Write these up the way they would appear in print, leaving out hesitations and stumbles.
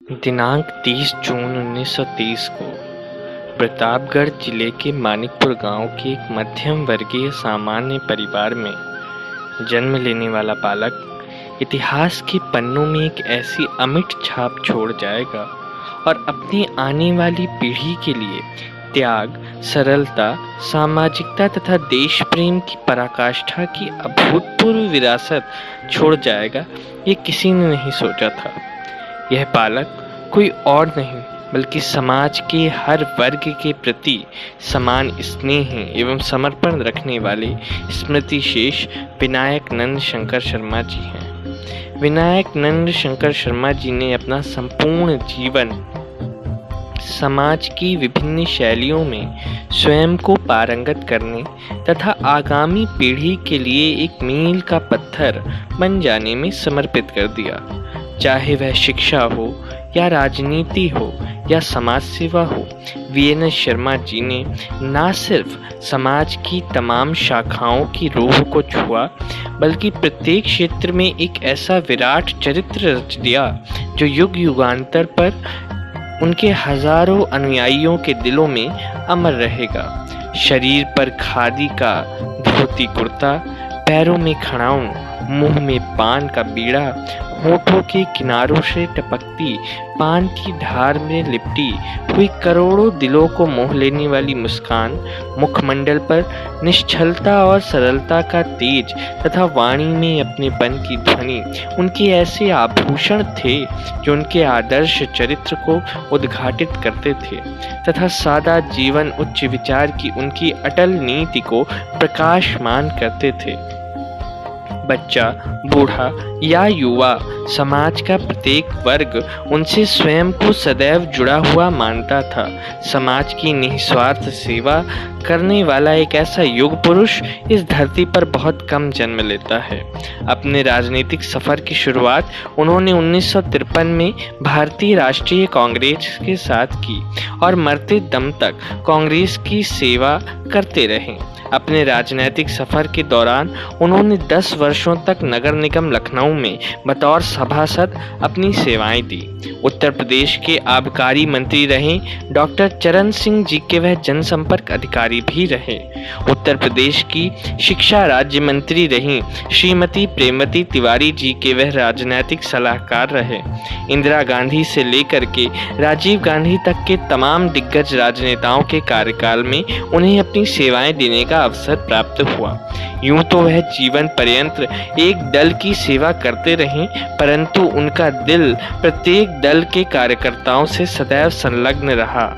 दिनांक 30 जून 1930 को प्रतापगढ़ जिले के मानिकपुर गांव के एक मध्यम वर्गीय सामान्य परिवार में जन्म लेने वाला बालक इतिहास के पन्नों में एक ऐसी अमिट छाप छोड़ जाएगा और अपनी आने वाली पीढ़ी के लिए त्याग, सरलता, सामाजिकता तथा देश प्रेम की पराकाष्ठा की अभूतपूर्व विरासत छोड़ जाएगा, ये किसी ने नहीं सोचा था। यह बालक कोई और नहीं बल्कि समाज के हर वर्ग के प्रति समान स्नेह एवं समर्पण रखने वाले स्मृति शेष विनायक नंद शंकर शर्मा जी हैं। विनायक नंद शंकर शर्मा जी ने अपना संपूर्ण जीवन समाज की विभिन्न शैलियों में स्वयं को पारंगत करने तथा आगामी पीढ़ी के लिए एक मील का पत्थर बन जाने में समर्पित कर दिया। चाहे वह शिक्षा हो या राजनीति हो या समाज सेवा हो, वीएनएस शर्मा जी ने न सिर्फ समाज की तमाम शाखाओं की रूह को छुआ, बल्कि प्रत्येक क्षेत्र में एक ऐसा विराट चरित्र रच दिया जो युग युगांतर पर उनके हजारों अनुयायियों के दिलों में अमर रहेगा। शरीर पर खादी का धोती कुर्ता, पैरों में खड़ाऊं, मुंह में पान का बीड़ा, होठों के किनारों से टपकती पान की धार में लिपटी हुई करोड़ों दिलों को मोह लेने वाली मुस्कान, मुखमंडल पर निश्चलता और सरलता का तेज तथा वाणी में अपनेपन की ध्वनि उनके ऐसे आभूषण थे जो उनके आदर्श चरित्र को उद्घाटित करते थे तथा सादा जीवन उच्च विचार की उनकी अटल नीति को प्रकाशमान करते थे। बच्चा, बूढ़ा या युवा, समाज का प्रत्येक वर्ग उनसे स्वयं को सदैव जुड़ा हुआ मानता था। समाज की निस्वार्थ सेवा करने वाला एक ऐसा युग पुरुष इस धरती पर बहुत कम जन्म लेता है। अपने राजनीतिक सफर की शुरुआत उन्होंने 1953 में भारतीय राष्ट्रीय कांग्रेस के साथ की और मरते दम तक कांग्रेस की सेवा करते रहे। अपने राजनीतिक सफर के दौरान उन्होंने 10 वर्षों तक नगर निगम लखनऊ में बतौर सभासद अपनी सेवाएं दी। उत्तर प्रदेश के आबकारी मंत्री रहे डॉक्टर चरण सिंह जी के वह जनसंपर्क अधिकारी भी रहे। उत्तर प्रदेश की शिक्षा राज्य मंत्री रही श्रीमती प्रेमवती तिवारी जी के वह राजनीतिक सलाहकार रहे। इंदिरा गांधी से लेकर के राजीव गांधी तक के तमाम दिग्गज राजनेताओं के कार्यकाल में उन्हें अपनी सेवाएं देने का अवसर प्राप्त हुआ। यूं तो वह जीवन पर्यंत एक दल की सेवा करते रहे, परंतु उनका दिल प्रत्येक दल के कार्यकर्ताओं से सदैव संलग्न रहा।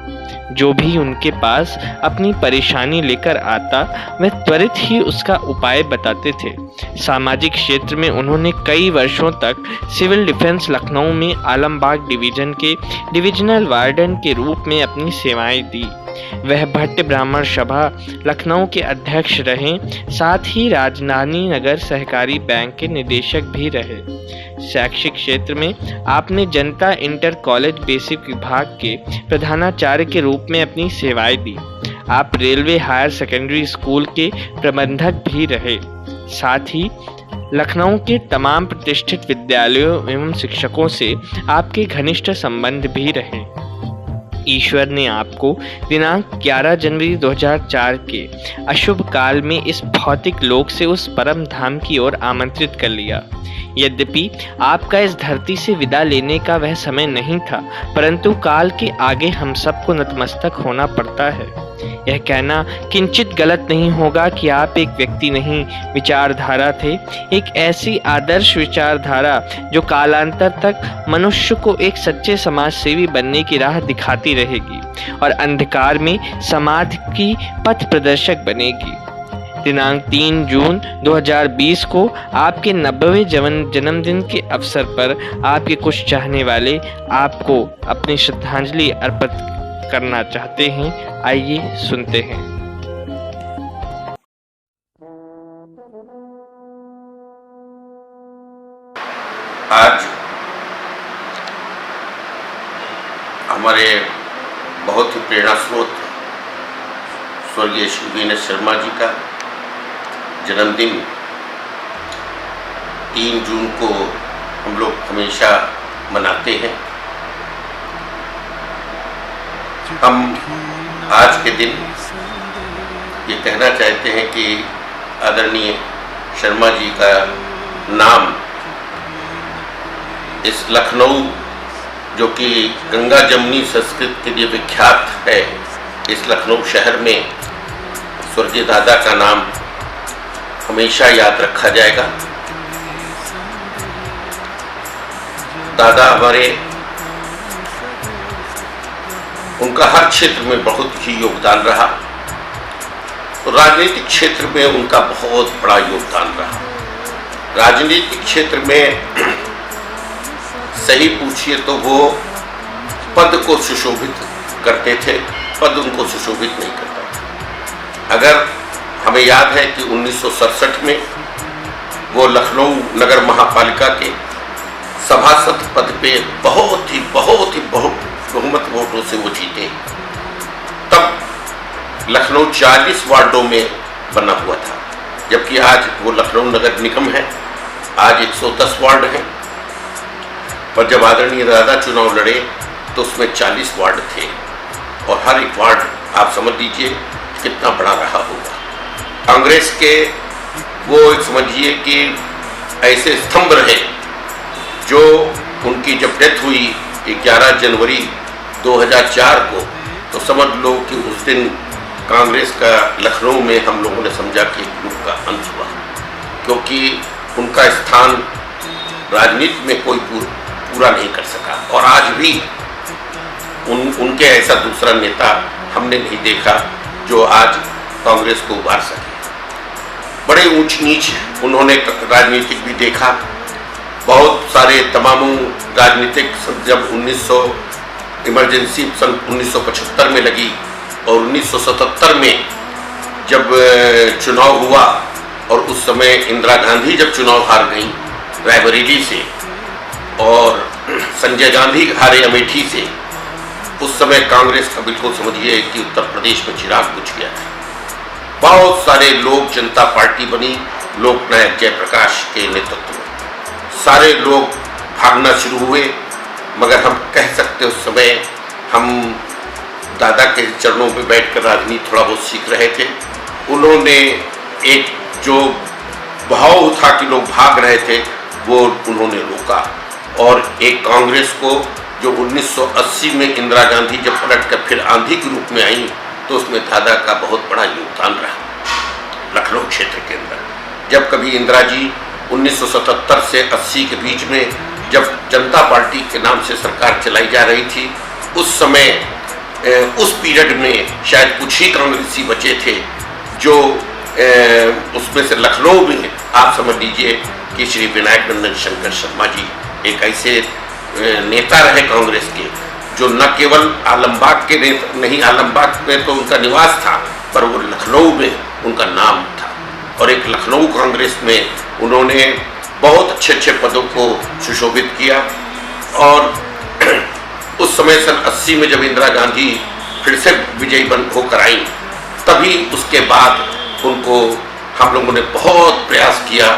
जो भी उनके पास अपनी परेशानी लेकर आता, वह त्वरित ही उसका उपाय बताते थे। सामाजिक क्षेत्र में उन्होंने कई वर्षों तक सिविल डिफेंस लखनऊ में आलमबाग डिवीजन के डिविजनल वार्डन के रूप में अपनी सेवाएं दी। वह भट्ट ब्राह्मण सभा लखनऊ के अध्यक्ष रहे, साथ ही राजधानी नगर सहकारी बैंक के निदेशक भी रहे। शैक्षिक क्षेत्र में आपने जनता इंटर कॉलेज बेसिक विभाग के प्रधानाचार्य के रूप में अपनी सेवाएं दी। आप रेलवे हायर सेकेंडरी स्कूल के प्रबंधक भी रहे। साथ ही लखनऊ के तमाम प्रतिष्ठित विद्यालयों एवं शिक्षकों से आपके घनिष्ठ संबंध भी रहे। ईश्वर ने आपको दिनांक 11 जनवरी 2004 के अशुभ काल में इस भौतिक लोक से उस परम धाम की ओर आमंत्रित कर लिया। यद्यपि आपका इस धरती से विदा लेने का वह समय नहीं था, परंतु काल के आगे हम सबको नतमस्तक होना पड़ता है। यह कहना किंचित गलत नहीं होगा कि आप एक व्यक्ति नहीं, विचारधारा थे, एक ऐसी आदर्श विचारधारा जो कालांतर तक मनुष्य को एक सच्चे समाज सेवी बनने की राह दिखाती रहेगी और अंधकार में समाज की पथ प्रदर्शक बनेगी। दिनांक 3 जून 2020 को आपके 90वें जन्मदिन के अवसर पर आपके कुछ चाहने वाले आपको अपनी श्रद्धांजलि अर्पित करना चाहते हैं। आइए सुनते हैं। आज हमारे बहुत ही प्रेरणा स्रोत स्वर्गीय श्री वीएनएस शर्मा जी का जन्मदिन 3 जून को हम लोग हमेशा मनाते हैं। हम आज के दिन ये कहना चाहते हैं कि आदरणीय शर्मा जी का नाम इस लखनऊ, जो कि गंगा जमुनी संस्कृत के लिए विख्यात है, इस लखनऊ शहर में स्वर्गीय दादा का नाम हमेशा याद रखा जाएगा। दादा हमारे, उनका हर क्षेत्र में बहुत ही योगदान रहा, तो राजनीतिक क्षेत्र में उनका बहुत बड़ा योगदान रहा। राजनीतिक क्षेत्र में सही पूछिए तो वो पद को सुशोभित करते थे, पद उनको सुशोभित नहीं करता था। अगर हमें याद है कि 1967 में वो लखनऊ नगर महापालिका के सभासद पद पे बहुत ही बहुमत वोटों से वो जीते। तब लखनऊ 40 वार्डों में बना हुआ था, जबकि आज वो लखनऊ नगर निगम है, आज 110 वार्ड हैं। पर जब आदरणीय दादा चुनाव लड़े तो उसमें 40 वार्ड थे, और हर एक वार्ड आप समझ लीजिए कितना बड़ा रहा होगा। कांग्रेस के वो एक समझिए कि ऐसे स्तंभ रहे, जो उनकी जब डेथ हुई 11 जनवरी 2004 को, तो समझ लो कि उस दिन कांग्रेस का लखनऊ में हम लोगों ने समझा कि युग का अंत हुआ, क्योंकि उनका स्थान राजनीति में कोई पूरा नहीं कर सका। और आज भी उनके ऐसा दूसरा नेता हमने नहीं देखा जो आज कांग्रेस को उभार सके। बड़े ऊंच नीच उन्होंने राजनीतिक भी देखा, बहुत सारे तमाम राजनीतिक, जब 1900 इमरजेंसी सन 1975 में लगी और 1977 में जब चुनाव हुआ, और उस समय इंदिरा गांधी जब चुनाव हार गई रायबरेली से और संजय गांधी हारे अमेठी से, उस समय कांग्रेस का बिल्कुल समझिए कि उत्तर प्रदेश में चिराग बुझ गया था। बहुत सारे लोग जनता पार्टी बनी लोकनायक जयप्रकाश के नेतृत्व में, सारे लोग भागना शुरू हुए। मगर हम कह सकते उस समय हम दादा के चरणों में बैठकर राजनीति थोड़ा बहुत सीख रहे थे। उन्होंने एक जो भाव था कि लोग भाग रहे थे, वो उन्होंने रोका, और एक कांग्रेस को जो 1980 में इंदिरा गांधी जब पलट कर फिर आंधी के रूप में आई, तो उसमें दादा का बहुत बड़ा योगदान रहा लखनऊ क्षेत्र के अंदर। जब कभी इंदिरा जी 1977 से 80 के बीच में जब जनता पार्टी के नाम से सरकार चलाई जा रही थी, उस समय उस पीरियड में शायद कुछ ही कांग्रेसी बचे थे जो उसमें से लखनऊ में आप समझ लीजिए कि श्री विनायक नंदन शंकर शर्मा जी एक ऐसे नेता रहे कांग्रेस के, जो न केवल आलमबाग के नहीं, आलमबाग में तो उनका निवास था, पर वो लखनऊ में उनका नाम था। और एक लखनऊ कांग्रेस में उन्होंने बहुत अच्छे अच्छे पदों को सुशोभित किया। और उस समय सन 80 में जब इंदिरा गांधी फिर से विजयी होकर आई, तभी उसके बाद उनको हम लोगों ने बहुत प्रयास किया,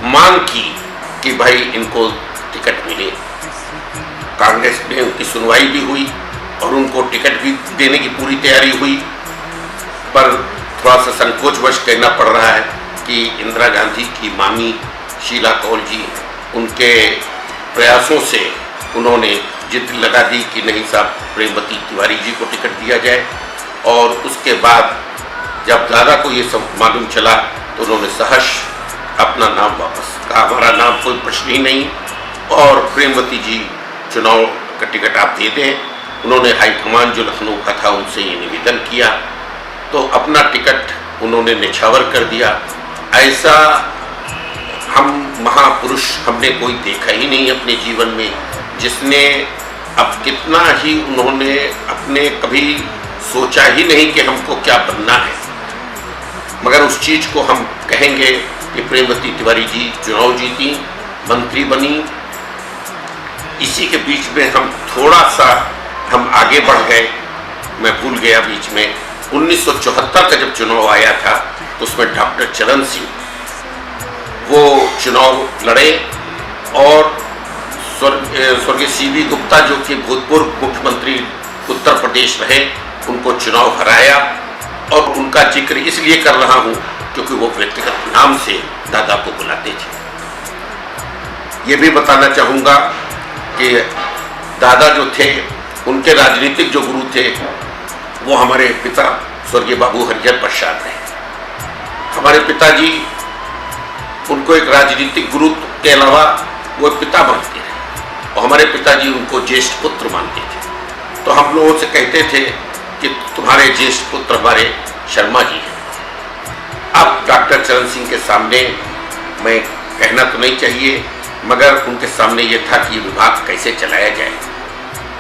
मांग की कि भाई इनको टिकट मिले। कांग्रेस में उनकी सुनवाई भी हुई और उनको टिकट भी देने की पूरी तैयारी हुई, पर थोड़ा सा संकोचवश कहना पड़ रहा है कि इंदिरा गांधी की मामी शीला कौल जी, उनके प्रयासों से उन्होंने जिद लगा दी कि नहीं साहब, प्रेमवती तिवारी जी को टिकट दिया जाए। और उसके बाद जब दादा को ये सब मालूम चला तो उन्होंने सहर्ष अपना नाम वापस कहा, हमारा नाम कोई प्रश्न ही नहीं, और प्रेमवती जी चुनाव का टिकट आप दे दें। उन्होंने हाईकमान जो लखनऊ का था उनसे ये निवेदन किया, तो अपना टिकट उन्होंने निछावर कर दिया। ऐसा हम महापुरुष हमने कोई देखा ही नहीं अपने जीवन में, जिसने अब कितना ही उन्होंने अपने कभी सोचा ही नहीं कि हमको क्या बनना है, मगर उस चीज़ को हम कहेंगे कि प्रेमवती तिवारी जी चुनाव जीती, मंत्री बनी। इसी के बीच में हम थोड़ा सा हम आगे बढ़ गए, मैं भूल गया बीच में 1974 का जब चुनाव आया था तो उसमें डॉक्टर चरण सिंह वो चुनाव लड़े, और स्वर्गीय सीबी गुप्ता जो कि भूतपूर्व मुख्यमंत्री उत्तर प्रदेश रहे, उनको चुनाव हराया। और उनका जिक्र इसलिए कर रहा हूं क्योंकि वो व्यक्तिगत नाम से दादा को बुलाते थे। ये भी बताना चाहूँगा कि दादा जो थे, उनके राजनीतिक जो गुरु थे वो हमारे पिता स्वर्गीय बाबू हरिहर प्रसाद रहे। हमारे पिताजी उनको एक राजनीतिक गुरु के अलावा वो पिता मानते रहे और हमारे पिताजी उनको ज्येष्ठ पुत्र मानते थे। तो हम लोगों से कहते थे कि तुम्हारे ज्येष्ठ पुत्र हमारे शर्मा जी हैं। अब डॉक्टर चरण सिंह के सामने मैं कहना तो नहीं चाहिए, मगर उनके सामने ये था कि विभाग कैसे चलाया जाए।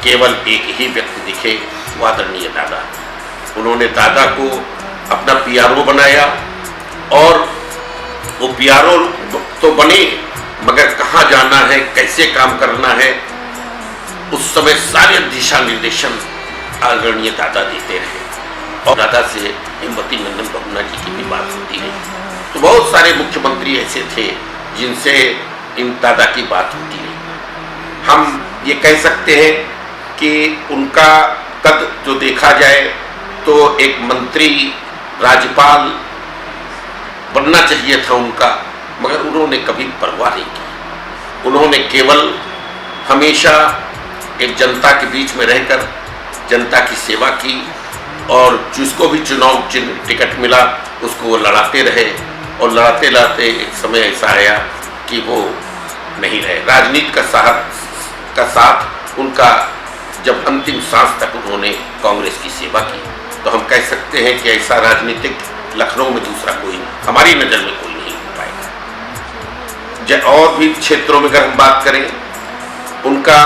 केवल एक ही व्यक्ति दिखे, वो आदरणीय दादा। उन्होंने दादा को अपना पीआरओ बनाया और वो पीआरओ तो बने, मगर कहाँ जाना है, कैसे काम करना है, उस समय सारे दिशा निर्देशन आदरणीय दादा देते रहे। और दादा से हिम्मती नंदन बहुगुणा जी की भी बात होती रही। तो बहुत सारे मुख्यमंत्री ऐसे थे जिनसे इन दादा की बात होती रही। हम ये कह सकते हैं कि उनका कद जो देखा जाए तो एक मंत्री राज्यपाल बनना चाहिए था उनका, मगर उन्होंने कभी परवाह नहीं की। उन्होंने केवल हमेशा एक जनता के बीच में रहकर जनता की सेवा की और जिसको भी चुनाव चिन्ह टिकट मिला उसको वो लड़ाते रहे। और लड़ाते लड़ाते एक समय ऐसा आया कि वो नहीं रहे। राजनीति का साथ उनका जब अंतिम सांस तक उन्होंने कांग्रेस की सेवा की, तो हम कह सकते हैं कि ऐसा राजनीतिक लखनऊ में दूसरा कोई नहीं, हमारी नज़र में कोई नहीं हो पाएगा। और भी क्षेत्रों में अगर हम बात करें, उनका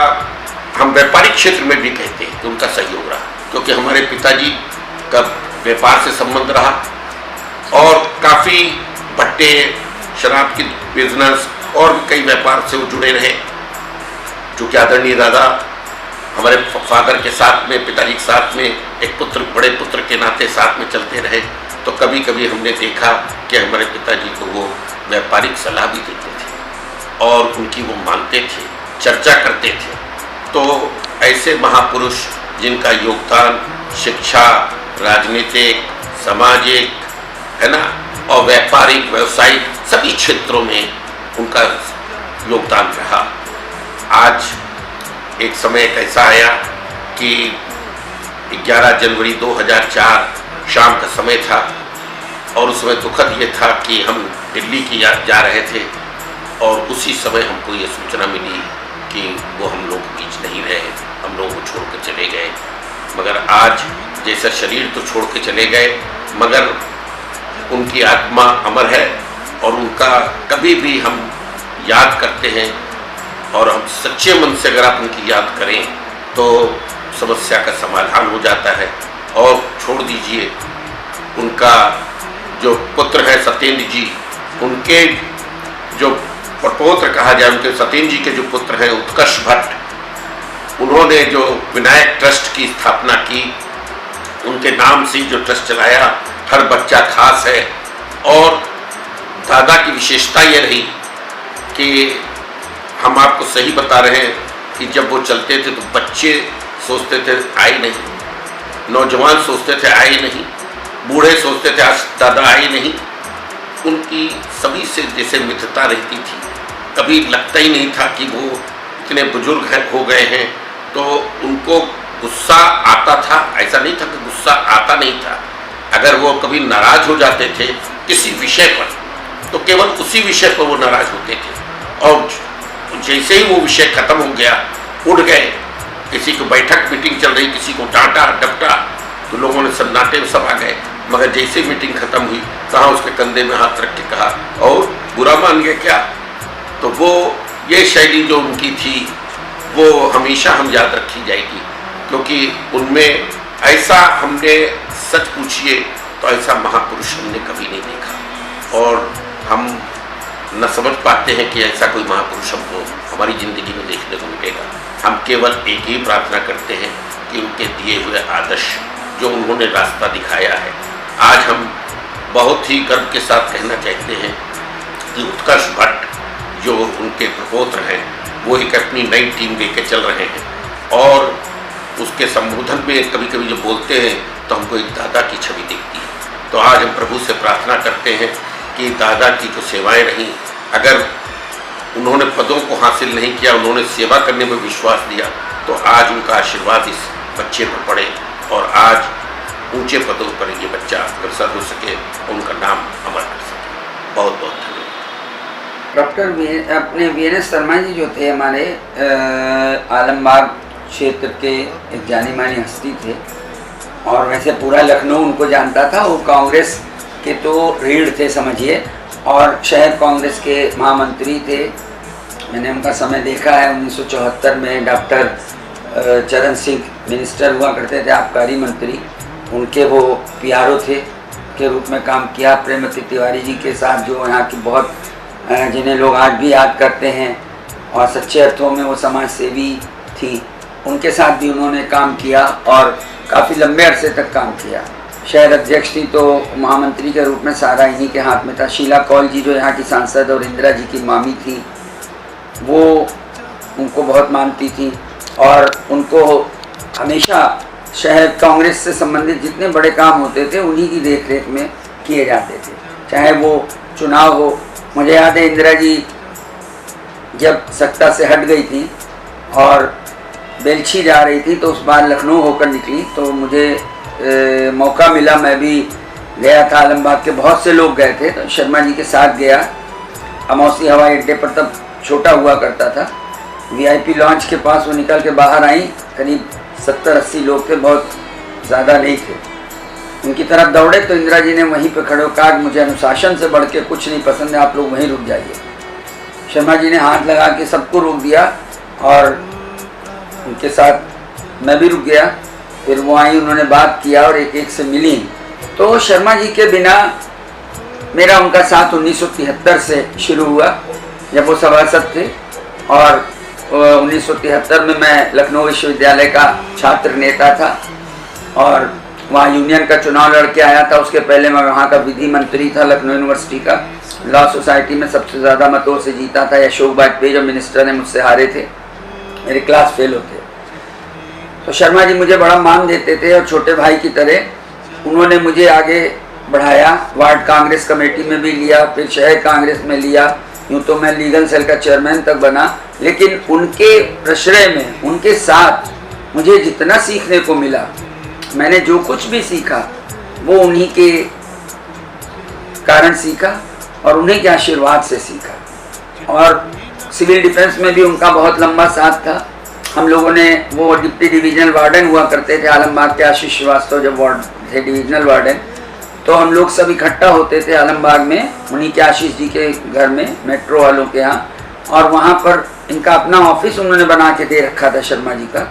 हम व्यापारिक क्षेत्र में भी कहते हैं कि उनका सहयोग रहा, क्योंकि हमारे पिताजी का व्यापार से संबंध रहा और काफ़ी भट्टे, शराब की बिजनेस और भी कई व्यापार से वो जुड़े रहे। चूँकि आदरणीय दादा हमारे फादर के साथ में, पिताजी के साथ में एक पुत्र, बड़े पुत्र के नाते साथ में चलते रहे, तो कभी कभी हमने देखा कि हमारे पिताजी को वो व्यापारिक सलाह भी देते थे और उनकी वो मानते थे, चर्चा करते थे। तो ऐसे महापुरुष जिनका योगदान शिक्षा, राजनीतिक, सामाजिक, है ना, और व्यापारिक, व्यावसायिक सभी क्षेत्रों में उनका योगदान रहा। आज एक समय कैसा आया कि 11 जनवरी 2004 शाम का समय था और उस समय दुखद ये था कि हम दिल्ली की जा रहे थे और उसी समय हमको ये सूचना मिली कि वो हम लोग बीच नहीं रहे, हम लोगों को छोड़ कर चले गए। मगर आज जैसा शरीर तो छोड़ के चले गए, मगर उनकी आत्मा अमर है और उनका कभी भी हम याद करते हैं और हम सच्चे मन से अगर आप उनकी याद करें तो समस्या का समाधान हो जाता है। और छोड़ दीजिए, उनका जो पुत्र है सत्येंद्र जी, उनके जो प्रपौत्र कहा जाए, उनके सत्येंद्र जी के जो पुत्र हैं उत्कर्ष भट्ट, उन्होंने जो विनायक ट्रस्ट की स्थापना की, उनके नाम से जो ट्रस्ट चलाया, हर बच्चा खास है। और दादा की विशेषता ये रही कि हम आपको सही बता रहे हैं कि जब वो चलते थे तो बच्चे सोचते थे आए नहीं, नौजवान सोचते थे आए नहीं, बूढ़े सोचते थे आज दादा आए नहीं। उनकी सभी से जैसे मित्रता रहती थी, कभी लगता ही नहीं था कि वो इतने बुजुर्ग हो गए हैं। तो उनको गुस्सा आता था, ऐसा नहीं था कि गुस्सा आता नहीं था। अगर वो कभी नाराज हो जाते थे किसी विषय पर, तो केवल उसी विषय पर वो नाराज होते थे और जैसे ही वो विषय खत्म हो गया उड़ गए। किसी को बैठक मीटिंग चल रही, किसी को डांटा डपटा, तो लोगों ने सन्नाटे में सब आ गए। मगर जैसे मीटिंग खत्म हुई, कहाँ उसके कंधे में हाथ रख के कहा और बुरा मान गया क्या। तो वो ये शैली जो उनकी थी वो हमेशा हम याद रखी जाएगी, क्योंकि उनमें ऐसा, हमने सच पूछिए तो ऐसा महापुरुष हमने कभी नहीं देखा और हम न समझ पाते हैं कि ऐसा कोई महापुरुष हमको हमारी ज़िंदगी में देखने को मिलेगा। हम केवल एक ही प्रार्थना करते हैं कि उनके दिए हुए आदर्श जो उन्होंने रास्ता दिखाया है, आज हम बहुत ही गर्व के साथ कहना चाहते हैं कि उत्कर्ष भट्ट जो उनके प्रपौत्र हैं वो एक अपनी नई टीम लेकर चल रहे हैं और उसके संबोधन में कभी कभी जो बोलते हैं तो हमको एक दादा की छवि दिखती है। तो आज हम प्रभु से प्रार्थना करते हैं कि दादा की जो सेवाएं रहीं, अगर उन्होंने पदों को हासिल नहीं किया, उन्होंने सेवा करने में विश्वास दिया, तो आज उनका आशीर्वाद इस बच्चे पर पड़े और आज ऊंचे पदों पर ये बच्चा अग्रसर हो सके और उनका नाम अमर कर सके। बहुत बहुत धन्यवाद। डॉक्टर अपने वीएनएस शर्मा जी जो थे हमारे आलमबाग क्षेत्र के एक जानी मानी हस्ती थे और वैसे पूरा लखनऊ उनको जानता था। वो कांग्रेस के तो रीढ़ थे समझिए, और शहर कांग्रेस के महामंत्री थे। मैंने उनका समय देखा है। 1974 में डॉक्टर चरण सिंह मिनिस्टर हुआ करते थे, आबकारी मंत्री, उनके वो पीआरओ थे के रूप में काम किया। प्रेमवती तिवारी जी के साथ जो यहाँ की बहुत जिन्हें लोग आज भी याद करते हैं और सच्चे अर्थों में वो समाज सेवी थी, उनके साथ भी उन्होंने काम किया और काफ़ी लंबे अरसे तक काम किया। शहर अध्यक्ष थी तो महामंत्री के रूप में सारा इन्हीं के हाथ में था। शीला कौल जी जो यहाँ की सांसद और इंदिरा जी की मामी थी, वो उनको बहुत मानती थी और उनको हमेशा शहर कांग्रेस से संबंधित जितने बड़े काम होते थे उन्हीं की देखरेख में किए जाते थे, चाहे वो चुनाव हो। मुझे याद है इंदिरा जी जब सत्ता से हट गई थी और बेलछी जा रही थी तो उस बार लखनऊ होकर निकली, तो मुझे मौका मिला, मैं भी गया था। आलमबाग के बहुत से लोग गए थे तो शर्मा जी के साथ गया। अमौसी हवाई अड्डे पर तब छोटा हुआ करता था, वीआईपी लॉन्च के पास वो निकल के बाहर आई। करीब 70-80 लोग थे, बहुत ज़्यादा नहीं थे। उनकी तरफ दौड़े तो इंदिरा जी ने वहीं पर खड़े होकर कहा, मुझे अनुशासन से बढ़ के कुछ नहीं पसंद है, आप लोग वहीं रुक जाइए। शर्मा जी ने हाथ लगा के सबको रोक दिया और उनके साथ मैं भी रुक गया। फिर वो आई, उन्होंने बात किया और एक एक से मिली। तो शर्मा जी के बिना मेरा उनका साथ 1973 से शुरू हुआ जब वो सभासद थे, और 1973 में मैं लखनऊ विश्वविद्यालय का छात्र नेता था और वहाँ यूनियन का चुनाव लड़के आया था। उसके पहले मैं वहाँ का विधि मंत्री था, लखनऊ यूनिवर्सिटी का। लॉ सोसाइटी में सबसे ज़्यादा मतों से जीता था। अशोक वाजपेयी जो मिनिस्टर ने मुझसे हारे थे, मेरे क्लास फेलो थे। तो शर्मा जी मुझे बड़ा मान देते थे और छोटे भाई की तरह उन्होंने मुझे आगे बढ़ाया। वार्ड कांग्रेस कमेटी में भी लिया, फिर शहर कांग्रेस में लिया। यूँ तो मैं लीगल सेल का चेयरमैन तक बना, लेकिन उनके प्रश्रय में, उनके साथ मुझे जितना सीखने को मिला, मैंने जो कुछ भी सीखा वो उन्हीं के कारण सीखा और उन्हीं के आशीर्वाद से सीखा। और सिविल डिफेंस में भी उनका बहुत लंबा साथ था। हम लोगों ने, वो डिप्टी डिवीजनल वार्डन हुआ करते थे आलमबाग के, आशीष श्रीवास्तव जब वार्ड थे डिवीजनल वार्डन, तो हम लोग सब इकट्ठा होते थे आलमबाग में उन्हीं के आशीष जी के घर में, मेट्रो वालों के यहाँ। और वहाँ पर इनका अपना ऑफिस उन्होंने बना के दे रखा था शर्मा जी का।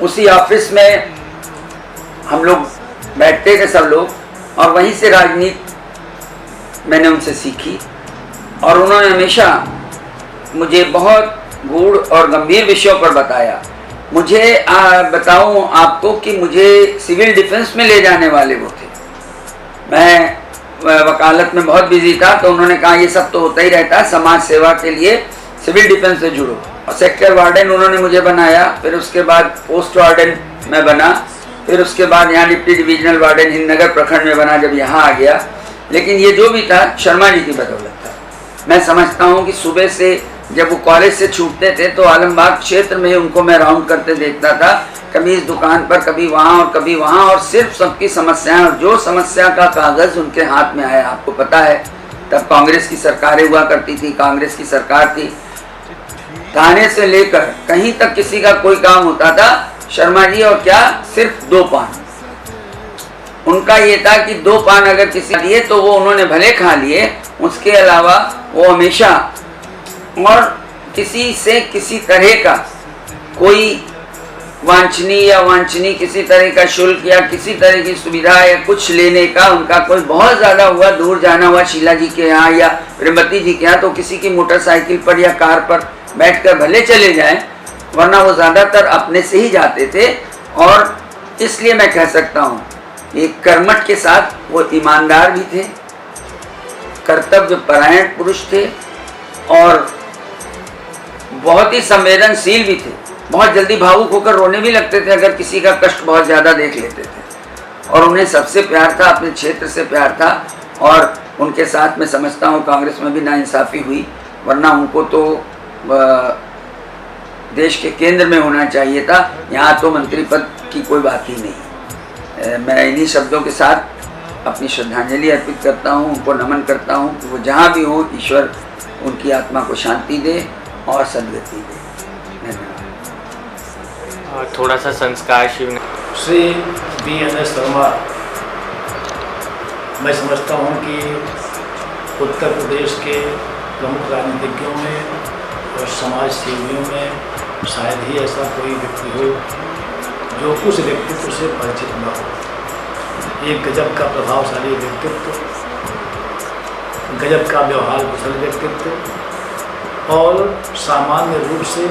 उसी ऑफिस में हम लोग बैठते थे सब लोग, और वहीं से राजनीति मैंने उनसे सीखी। और उन्होंने हमेशा मुझे बहुत गूढ़ और गंभीर विषयों पर बताया। मुझे बताऊं आपको कि मुझे सिविल डिफेंस में ले जाने वाले वो थे। मैं वकालत में बहुत बिजी था, तो उन्होंने कहा ये सब तो होता ही रहता है, समाज सेवा के लिए सिविल डिफेंस से जुड़ो। और सेक्टर वार्डन उन्होंने मुझे बनाया, फिर उसके बाद पोस्ट वार्डन मैं बना, फिर उसके बाद यहाँ डिप्टी डिवीजनल वार्डन हिंदनगर प्रखंड में बना जब यहाँ आ गया। लेकिन ये जो भी था शर्मा जी की बदौलत था। मैं समझता हूँ कि सुबह से जब वो कॉलेज से छूटते थे तो आलमबाग क्षेत्र में उनको मैं राउंड करते देखता था, कभी इस दुकान पर, कभी वहाँ और कभी वहाँ, और सिर्फ सबकी समस्याएं, और जो समस्या का कागज़ उनके हाथ में आया। आपको पता है तब कांग्रेस की सरकारें हुआ करती थी, कांग्रेस की सरकार थी। थाने से लेकर कहीं तक किसी का कोई काम होता था, शर्मा जी और क्या, सिर्फ 2 पान। उनका ये था कि 2 पान अगर किसी लिए तो वो उन्होंने भले खा लिए, उसके अलावा वो हमेशा, और किसी से किसी तरह का कोई वांछनीय या वांछनीय किसी तरह का शुल्क या किसी तरह की सुविधा या कुछ लेने का उनका कोई बहुत ज़्यादा हुआ, दूर जाना हुआ शीला जी के यहाँ या प्रेमवती जी के यहाँ, तो किसी की मोटरसाइकिल पर या कार पर बैठकर भले चले जाएं, वरना वो ज़्यादातर अपने से ही जाते थे। और इसलिए मैं कह सकता हूँ एक कर्मठ के साथ वो ईमानदार भी थे, कर्तव्य परायण पुरुष थे और बहुत ही संवेदनशील भी थे। बहुत जल्दी भावुक होकर रोने भी लगते थे अगर किसी का कष्ट बहुत ज़्यादा देख लेते थे। और उन्हें सबसे प्यार था, अपने क्षेत्र से प्यार था। और उनके साथ मैं समझता हूँ कांग्रेस में भी नाइंसाफ़ी हुई, वरना उनको तो देश के केंद्र में होना चाहिए था। यहाँ तो मंत्री पद की कोई बात ही नहीं। मैं इन्हीं शब्दों के साथ अपनी श्रद्धांजलि अर्पित करता हूँ, उनको नमन करता हूँ कि वो जहाँ भी हो ईश्वर उनकी आत्मा को शांति दे और सद्गति दे। धन्यवाद। थोड़ा सा संस्कार शिव श्री BNS शर्मा, मैं समझता हूँ कि उत्तर प्रदेश के प्रमुख राजनीतिज्ञों में और समाज सेवियों में शायद ही ऐसा कोई व्यक्ति हो जो उस व्यक्तित्व से परिचित न हो। एक गजब का प्रभावशाली व्यक्तित्व, गजब का व्यवहार कुशल व्यक्तित्व और सामान्य रूप से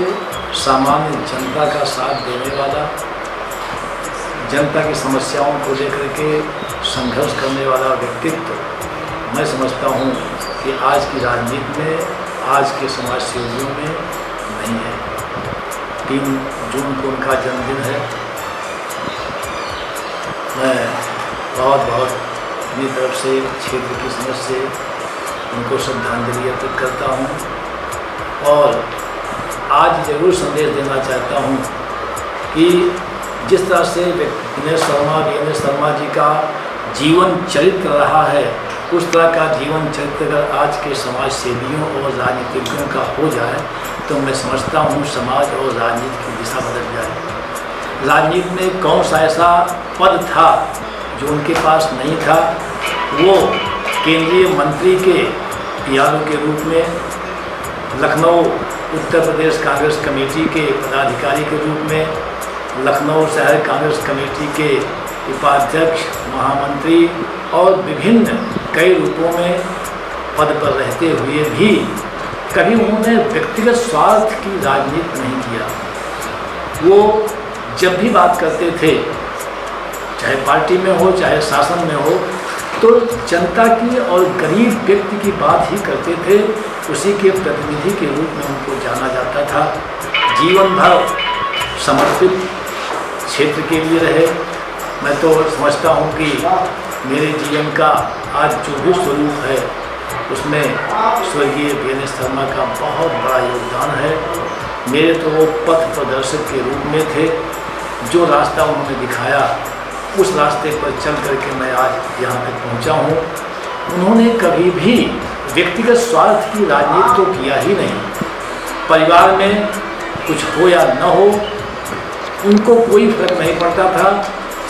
सामान्य जनता का साथ देने वाला, जनता की समस्याओं को लेकर के संघर्ष करने वाला व्यक्तित्व मैं समझता हूँ कि आज की राजनीति में, आज के समाज सेवियों में नहीं है। 3 जून को उनका जन्मदिन है। मैं बहुत अपनी तरफ से क्षेत्र की समझ से उनको श्रद्धांजलि अर्पित करता हूँ और आज ज़रूर संदेश देना चाहता हूँ कि जिस तरह से BNS शर्मा जी का जीवन चरित्र रहा है, उस तरह का जीवन चरित्र अगर आज के समाज सेवियों और राजनीतिज्ञों का हो जाए तो मैं समझता हूँ समाज और राजनीति की दिशा बदल जाए। राजनीति में कौन सा ऐसा पद था जो उनके पास नहीं था। वो केंद्रीय मंत्री के PRO के रूप में, लखनऊ उत्तर प्रदेश कांग्रेस कमेटी के पदाधिकारी के रूप में, लखनऊ शहर कांग्रेस कमेटी के उपाध्यक्ष, महामंत्री और विभिन्न कई रूपों में पद पर रहते हुए भी कभी उन्होंने व्यक्तिगत स्वार्थ की राजनीति नहीं किया। वो जब भी बात करते थे, चाहे पार्टी में हो चाहे शासन में हो, तो जनता की और गरीब व्यक्ति की बात ही करते थे। उसी के प्रतिनिधि के रूप में उनको जाना जाता था। जीवन भर समर्पित क्षेत्र के लिए रहे। मैं तो समझता हूँ कि मेरे जीवन का आज जो भी स्वरूप है उसमें स्वर्गीय BNS शर्मा का बहुत बड़ा योगदान है। मेरे तो वो पथ प्रदर्शक के रूप में थे। जो रास्ता उन्होंने दिखाया उस रास्ते पर चल करके मैं आज यहाँ तक पहुँचा हूँ। उन्होंने कभी भी व्यक्तिगत स्वार्थ की राजनीति तो किया ही नहीं। परिवार में कुछ हो या न हो उनको कोई फर्क नहीं पड़ता था।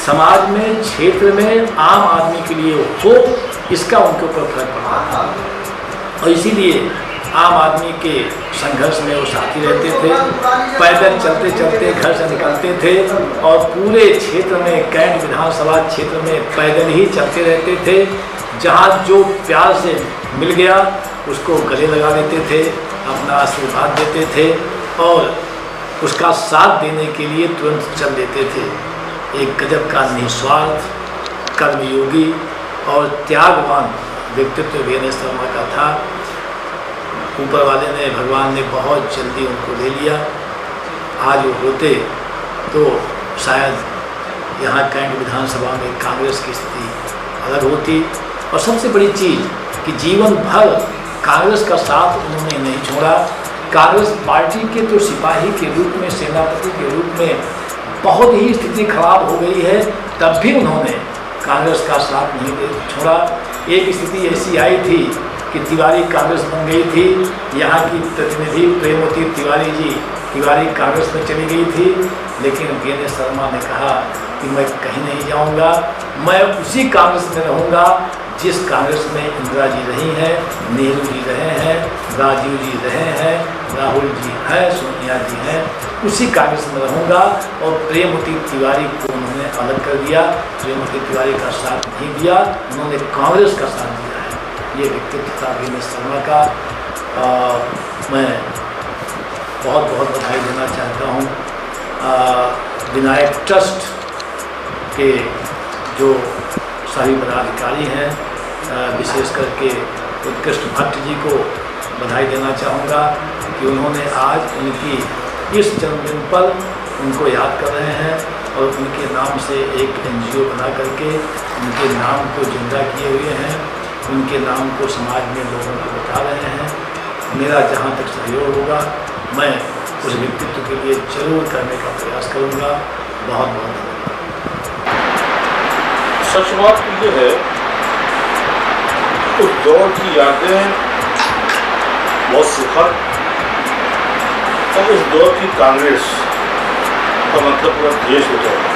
समाज में, क्षेत्र में आम आदमी के लिए हो, इसका उनके ऊपर फर्क पड़ता था और इसीलिए आम आदमी के संघर्ष में वो साथी रहते थे। पैदल चलते चलते घर से निकलते थे और पूरे क्षेत्र में, कैंट विधानसभा क्षेत्र में पैदल ही चलते रहते थे। जहाँ जो प्यार से मिल गया उसको गले लगा देते थे, अपना आशीर्वाद देते थे और उसका साथ देने के लिए तुरंत चल देते थे। एक गजब का निस्वार्थ, कर्मयोगी और त्यागवान व्यक्तित्व BNS शर्मा का था। ऊपर वाले ने, भगवान ने बहुत जल्दी उनको ले लिया। आज वो होते तो शायद यहाँ कैंट विधानसभा में कांग्रेस की स्थिति अलग होती। और सबसे बड़ी चीज़ कि जीवन भर कांग्रेस का साथ उन्होंने नहीं छोड़ा। कांग्रेस पार्टी के तो सिपाही के रूप में, सेनापति के रूप में बहुत ही स्थिति खराब हो गई है, तब भी उन्होंने कांग्रेस का साथ नहीं छोड़ा। एक स्थिति ऐसी आई थी कि तिवारी कांग्रेस बन गई थी। यहाँ की प्रतिनिधि प्रेमवती तिवारी जी तिवारी कांग्रेस में चली गई थी, लेकिन BNS शर्मा ने कहा कि मैं कहीं नहीं जाऊँगा, मैं उसी कांग्रेस में रहूँगा जिस कांग्रेस में इंदिरा जी रही हैं, नेहरू जी रहे हैं, राजीव जी रहे हैं, राहुल जी हैं, सोनिया जी हैं, उसी कांग्रेस में रहूँगा। और प्रेमवती तिवारी को उन्होंने अलग कर दिया, प्रेमवती तिवारी का साथ नहीं दिया, उन्होंने कांग्रेस का साथ दिया है। ये व्यक्तित्व था BNS शर्मा का। मैं बहुत बधाई देना चाहता हूँ विनायक ट्रस्ट के जो सभी पदाधिकारी हैं, विशेष करके उत्कृष्ट भट्ट जी को बधाई देना चाहूँगा कि उन्होंने आज उनकी इस जन्मदिन पर उनको याद कर रहे हैं और उनके नाम से एक NGO बना करके उनके नाम को जिंदा किए हुए हैं, उनके नाम को समाज में लोगों को बता रहे हैं। मेरा जहाँ तक सहयोग होगा मैं उस व्यक्तित्व के लिए जरूर करने का प्रयास करूँगा। बहुत बहुत सच बात ये है, उस दौर की यादें बहुत सुखद और उस दौर की कांग्रेस का मतलब पूरा देश हो जाएगा।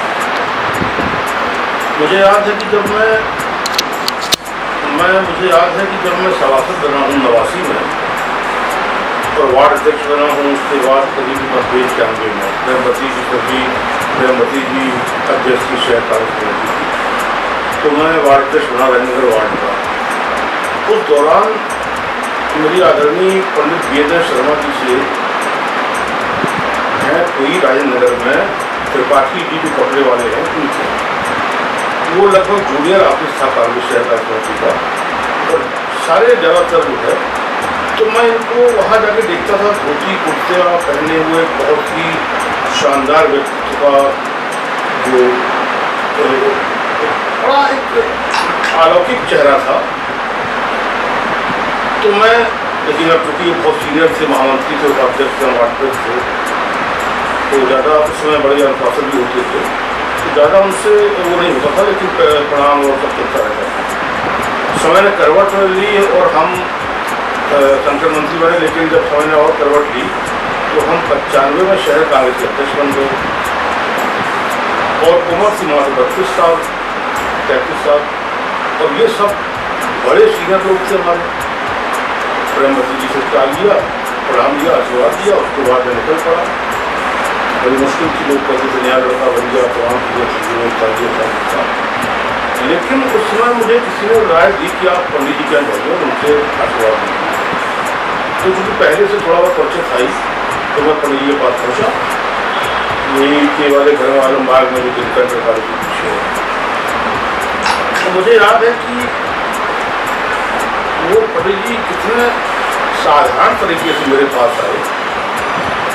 मुझे याद है कि जब मैं सभासद बना हूँ 89 में और वार्ड अध्यक्ष बना हूँ, उसके बाद करीब 92 में प्रेमवती जी अध्यक्ष की शहर कांग्रेस कमेटी थी, तो मैं वार्ड अध्यक्ष बना राजेंद्र वार्ड का। उस दौरान मेरी आदरणीय पंडित वीरेंद्र शर्मा जी से हैं कोई राजेंद्र नगर में त्रिपाठी जी जो कपड़े वाले हैं उनसे, वो लगभग जूनियर ऑफिस था कांग्रेस शहर कमेटी का और सारे ज़्यादातर लोग है। तो मैं इनको वहाँ जाके देखता था, धोती कुर्ते पहने हुए बहुत ही शानदार व्यक्तित्व का जो बड़ा एक अलौकिक चेहरा था। तो मैं, लेकिन अब चूँकि बहुत सीनियर थे, महामंत्री थे, उपाध्यक्ष थे, वार्डध्यक्ष थे, तो ज़्यादा उसमें बड़े अनुशासन भी होते थे, तो ज़्यादा उनसे वो नहीं होता था, लेकिन प्रणाम और सब चलता रहता था। समय ने करवट ली और हम संगठन मंत्री बने, लेकिन जब समय ने और करवट ली तो हम 95 में शहर कांग्रेस के अध्यक्ष बन गए और उम्र सीमा से 32 साल 33 साल, और ये सब बड़े सीनियर लोग थे हमारे। प्रेमवती जी से चाल लिया, प्रणाम लिया, आशीर्वाद दिया, उसके बाद मैं निकल पड़ा। बड़ी मुश्किल थी, लोग कहते थे नया लड़का बन गया, तमाम चीज़ें चाहिए। लेकिन उस समय मुझे किसी ने राय दी कि आप पंडित जी क्या जाइए, उनसे आशीर्वाद दीजिए। तो चूँकि पहले से थोड़ा बहुत परिचय था ही, तो मैं पंडित जी के पास पहुँचा, यही के वाले घर वालों बाग में जो दिनकर सरकार के पीछे है। तो मुझे याद है कि वो पंडित जी कितने साधारण तरीके से मेरे पास आए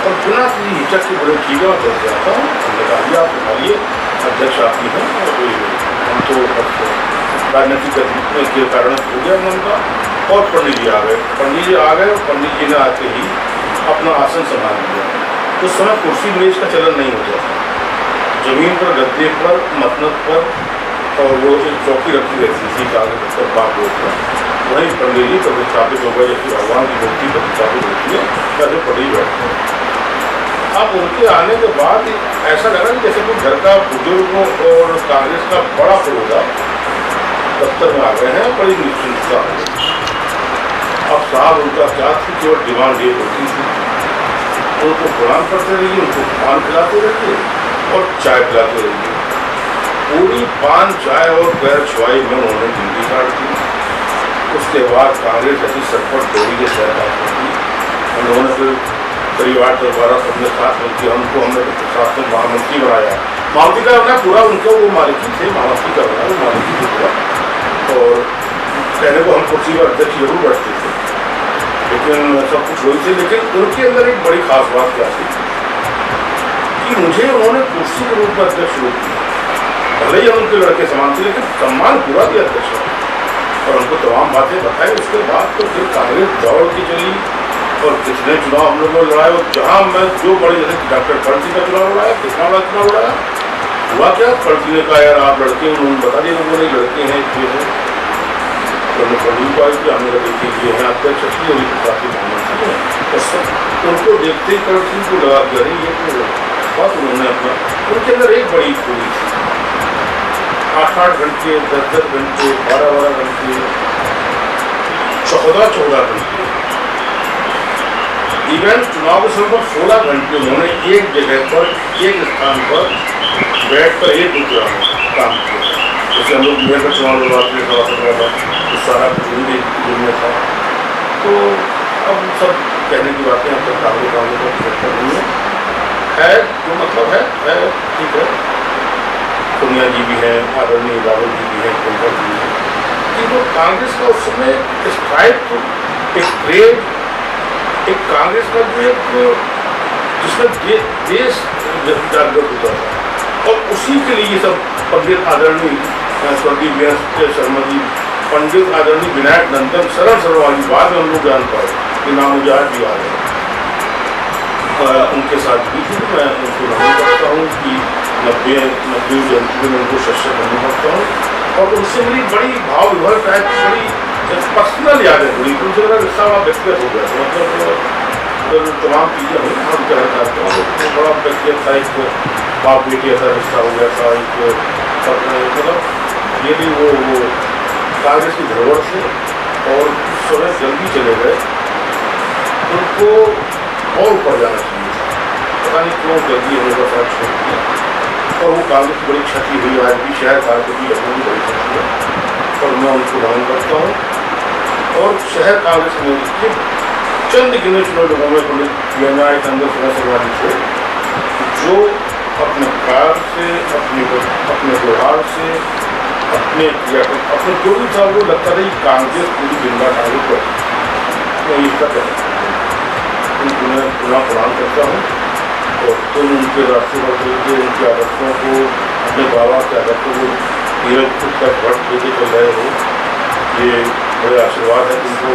और बिना किसी हिचक के बड़े ठीक है, मैं बैठ जाता हूँ, हमने कहा लिया आप उठाइए, अध्यक्ष आप ही हैं, और हम तो राजनीतिक गतिविधियों के कारण हो गया मन का। और पंडित जी आ गए और पंडित जी ने आके ही अपना आसन संभाल लिया। उस समय कुर्सी मेज का चलन नहीं होता था, जमीन पर गद्दे पर मतनत पर और वो एक चौकी रखी रहती थी कागज पर बाप रोड पर, वहीं पंडित जी प्रतिष्ठापित हो गए, जैसे भगवान की मूर्ति प्रतिष्ठापित होती है वैसे पंडित बैठते हैं। अब उनके आने के बाद ऐसा लगा कि जैसे कोई घर का बुजुर्गों और कांग्रेस का बड़ा पुरोधा दफ्तर में आ गए हैं, बड़ी निश्चिंतता। अब साहब उनका क्या थी, केवल डिमांड ये होती थी, उनको प्रणाम करते रहिए, उनको पान खिलाते रहिए और चाय पिलाते रहिए। पूरी पान चाय और पैर छुआई में उन्होंने जिंदगी काट दी। उसके बाद कांग्रेस ऐसी सरपट दौड़ी के शहर उन्होंने फिर परिवार दरबारा सबने साथ मिलकर हमने प्रशासन महामंत्री बनाया। महामंत्री का बना पूरा उनको, वो मालिकी थे, महामंत्री का बना वो मालिकी थे पूरा। और कहने को हम कुर्सी पर अध्यक्ष जरूर बैठते थे, लेकिन सब कुछ वही थे। लेकिन उनके अंदर एक बड़ी खास बात क्या थी कि मुझे उन्होंने कुर्सी के रूप में अध्यक्ष रूप दिया। भले ही हम उनके लड़के समान थे, लेकिन सम्मान पूरा दिया अध्यक्ष और उनको तमाम बातें बताई। उसके बाद तो फिर कांग्रेस दौड़ की चली और कितने चुनाव हम लोगों ने लड़ाए, और जहाँ मैं जो बड़ी जैसे डॉक्टर फर्जी का चुनाव लड़ाया, कितना बड़ा चुनाव लड़ाया, हुआ क्या, फर्जी ने कहा यार आप लड़के, उन्होंने बता दिया लोगों ने लड़के हैं ये हैं, उन्होंने पंडित को आई कि हमने लगे कि ये हैं अध्यक्ष श्री और काफ़ी महामंत्री हैं, और सब उनको देखते ही करण सिंह को लगा दिया रही ये तो बात उन्होंने अपना। उनके अंदर एक बड़ी खूबी थी, 8-8 घंटे 10-10 घंटे 12-12 घंटे 14-14 घंटे इवेंट चुनाव के समय पर 16 घंटे उन्होंने एक जगह पर एक स्थान पर बैठ कर एक दूसरा काम किया। जैसे हम लोग मेयर का चुनाव लड़वाते था तो सारा कुछ में था। तो अब सब कहने की बातें अब तक कांग्रेस का नहीं है, जो मतलब है ठीक है। सोनिया जी भी हैं, आदरणीय राहुल जी भी हैं, प्रियंका जी भी हैं, कि जो कांग्रेस का उस समय स्ट्राइक, एक क्रेज, एक कांग्रेस का जो एक जिसमें देश जागृत होता था। और उसी के लिए ये सब पंडित आदरणीय स्वर्गीय वीएस शर्मा जी, पंडित आदरणीय विनायक नंदन सरल वाली बात में हम लोग जान पाए कि नाम मुझे आज भी याद है। उनके साथ भी थी, मैं उनको नमन करता हूँ कि 90वीं जयंती में उनको शस्त्र नमन करता हूँ। और उनसे मेरी बड़ी भाव विभर टाइप बड़ी पर्सनल यादें जुड़ी, उनसे मेरा रिश्ता बड़ा व्यक्तिगत हो गया था। मतलब तमाम चीज़ें हुई, हम कहना चाहता हूँ तो बड़ा व्यक्तिगत था, एक बाप बेटी ऐसा रिश्ता हो गया था। एक मतलब ये भी वो कांग्रेस की धरोहर से और उस समय जल्दी चले गए, उनको और ऊपर जाना चाहिए था, पता नहीं क्यों जल्दी होने का साथ छोड़ दिया। और वो कांग्रेस की बड़ी क्षति हुई, आज भी शहर कांग्रेस की लखनऊ की बड़ी क्षति है और मैं उनको नमन करता हूँ। और शहर कांग्रेस में के चंद गिने चुने लोगों में पंडित विनायक नंदन शर्मा जी थे, जो अपने कार्य से, अपने व्यवहार से, अपने जो भी था वो लगता था कि कांग्रेस पूरी जिंदा कांग्रेस पर मैं ये कहता उनको मैं पुनः प्रणाम करता हूँ। और तुम उनके रास्ते पर चलते उनके आदर्शों को, अपने बाबा के आदर्शों को धीरज तक भट लेके चल रहे हो, ये बड़े आशीर्वाद है तुमको।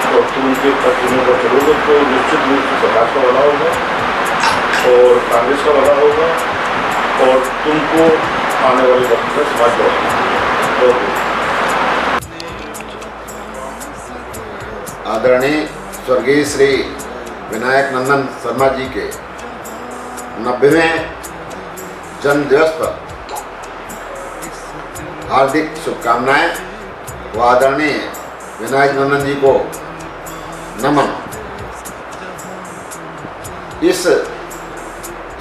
और तुम उनके तत्वों पर चलोगे तो निश्चित रूप से समाज का भला होगा और कांग्रेस का भला होगा और तुमको आने वाले वक्त में समाज का आदरणीय स्वर्गीय श्री विनायक नंदन शर्मा जी के 90वें जन्म दिवस पर हार्दिक शुभकामनाएं व आदरणीय विनायक नंदन जी को नमन। इस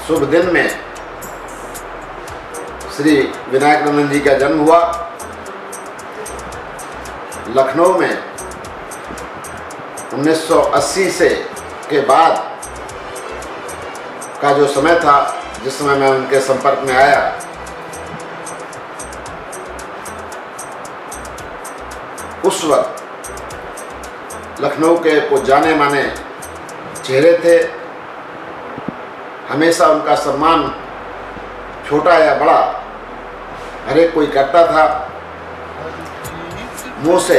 शुभ दिन में श्री विनायक नंदन जी का जन्म हुआ। लखनऊ में 1980 से के बाद का जो समय था, जिस समय मैं उनके संपर्क में आया, उस वक्त लखनऊ के कुछ जाने माने चेहरे थे। हमेशा उनका सम्मान छोटा या बड़ा हर एक कोई करता था। मुंह से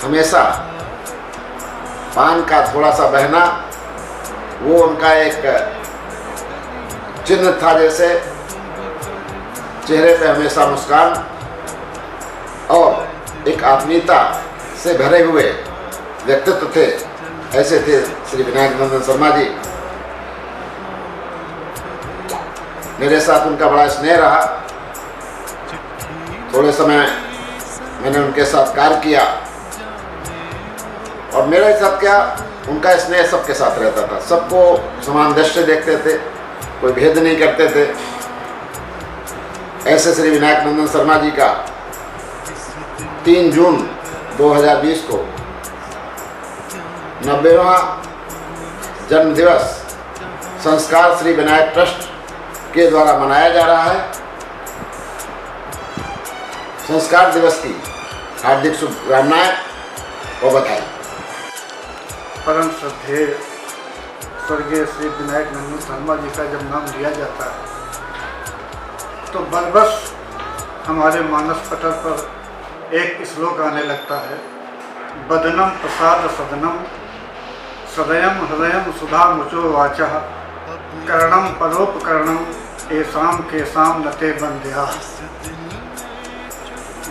हमेशा पान का थोड़ा सा बहना वो उनका एक चिन्ह था, जैसे चेहरे पे हमेशा मुस्कान और एक आत्मीयता से भरे हुए व्यक्तित्व थे। ऐसे थे श्री विनायक नंदन शर्मा जी। मेरे साथ उनका बड़ा स्नेह रहा। थोड़े समय मैंने उनके साथ कार्य किया और मेरे साथ क्या, उनका स्नेह सबके साथ रहता था। सबको समान दृष्टि से देखते थे, कोई भेद नहीं करते थे। ऐसे श्री विनायक नंदन शर्मा जी का 3 जून 2020 को 90वां जन्म दिवस संस्कार श्री विनायक ट्रस्ट के द्वारा मनाया जा रहा है। संस्कार दिवस की हार्दिक शुभकामनाएं और बधाई। परम श्रद्धेय स्वर्गीय श्री विनायक नंदन शर्मा जी का जब नाम लिया जाता है तो बलबस हमारे मानस पटल पर एक श्लोक आने लगता है। बदनम प्रसाद सदनम सदयम हृदयम सुधा मुचो वाचः कर्णम परोपकर्णम एसाम केसाम नते बंध्या।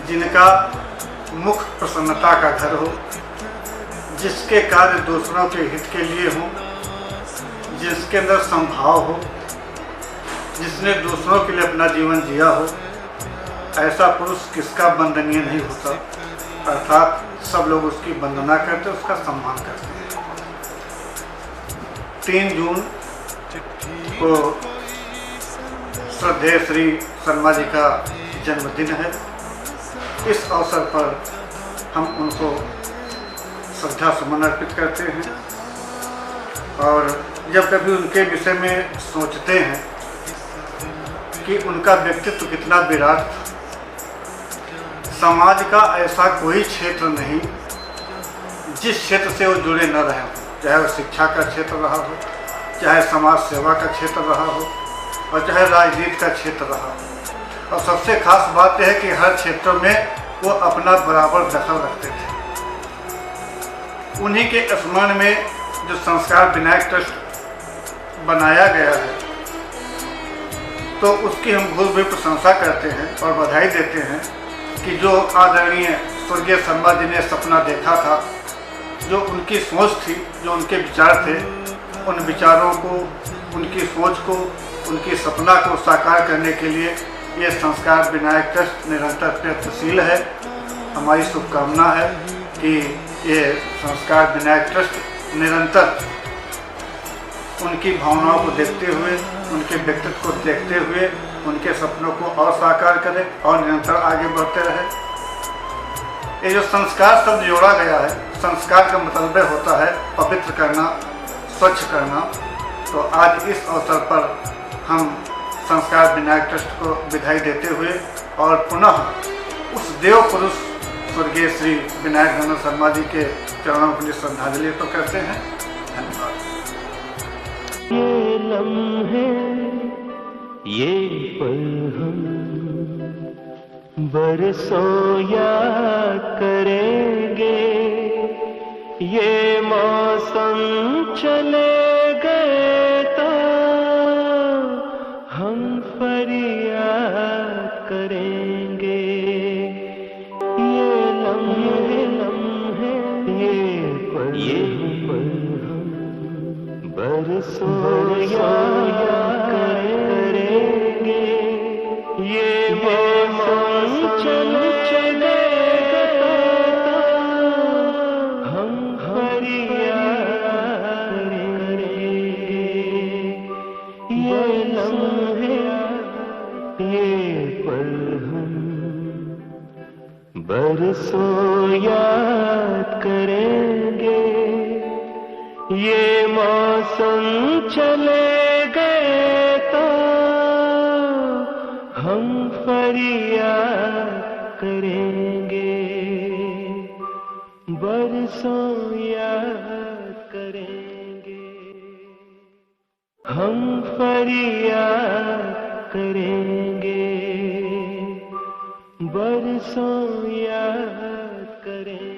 जिनका मुख प्रसन्नता का घर हो, जिसके कार्य दूसरों के हित के लिए हो, जिसके अंदर संभाव हो, जिसने दूसरों के लिए अपना जीवन जिया हो, ऐसा पुरुष किसका वंदनीय नहीं होता। अर्थात सब लोग उसकी वंदना करते, उसका सम्मान करते हैं। 3 जून को श्रद्धेय श्री शर्मा जी का जन्मदिन है। इस अवसर पर हम उनको श्रद्धा सुमन अर्पित करते हैं और जब कभी उनके विषय में सोचते हैं कि उनका व्यक्तित्व कितना विराट था। समाज का ऐसा कोई क्षेत्र नहीं जिस क्षेत्र से वो जुड़े न रहे हों। चाहे वो शिक्षा का क्षेत्र रहा हो, चाहे समाज सेवा का क्षेत्र रहा हो और चाहे राजनीति का क्षेत्र रहा हो। और सबसे खास बात यह है कि हर क्षेत्र में वो अपना बराबर दखल रखते थे। उन्हीं के स्मरण में जो संस्कार विनायक ट्रस्ट बनाया गया है, तो उसकी हम बहुत भी प्रशंसा करते हैं और बधाई देते हैं कि जो आदरणीय स्वर्गीय शर्मा जी ने सपना देखा था, जो उनकी सोच थी, जो उनके विचार थे, उन विचारों को, उनकी सोच को, उनकी सपना को साकार करने के लिए ये संस्कार विनायक ट्रस्ट निरंतर प्रयत्नशील है। हमारी शुभकामना है कि ये संस्कार विनायक ट्रस्ट निरंतर उनकी भावनाओं को देखते हुए, उनके व्यक्तित्व को देखते हुए उनके सपनों को और साकार करे और निरंतर आगे बढ़ते रहे। ये जो संस्कार शब्द जोड़ा गया है, संस्कार का मतलब होता है पवित्र करना, स्वच्छ करना। तो आज इस अवसर पर हम संस्कार विनायक ट्रस्ट को बधाई देते हुए और पुनः उस देव पुरुष स्वर्गीय श्री विनायक नंदन शर्मा जी के चरणों के लिए श्रद्धांजलि अर्पित करते हैं। धन्यवाद। ये लम्हे, ये पल हम बरसों याद करेंगे, ये मौसम चले गए तो हम फरियाद करेंगे। ये लम्हे, ये पल हम बरसों याद करेंगे, ये मौसम चले गए तो हम फरियाद करेंगे। ये लम्हे, ये पल हम बरसों याद करेंगे, ये मौसम चले गए तो हम फरियाद करेंगे, बरसों याद करेंगे, हम फरियाद करेंगे, बरसों याद करेंगे।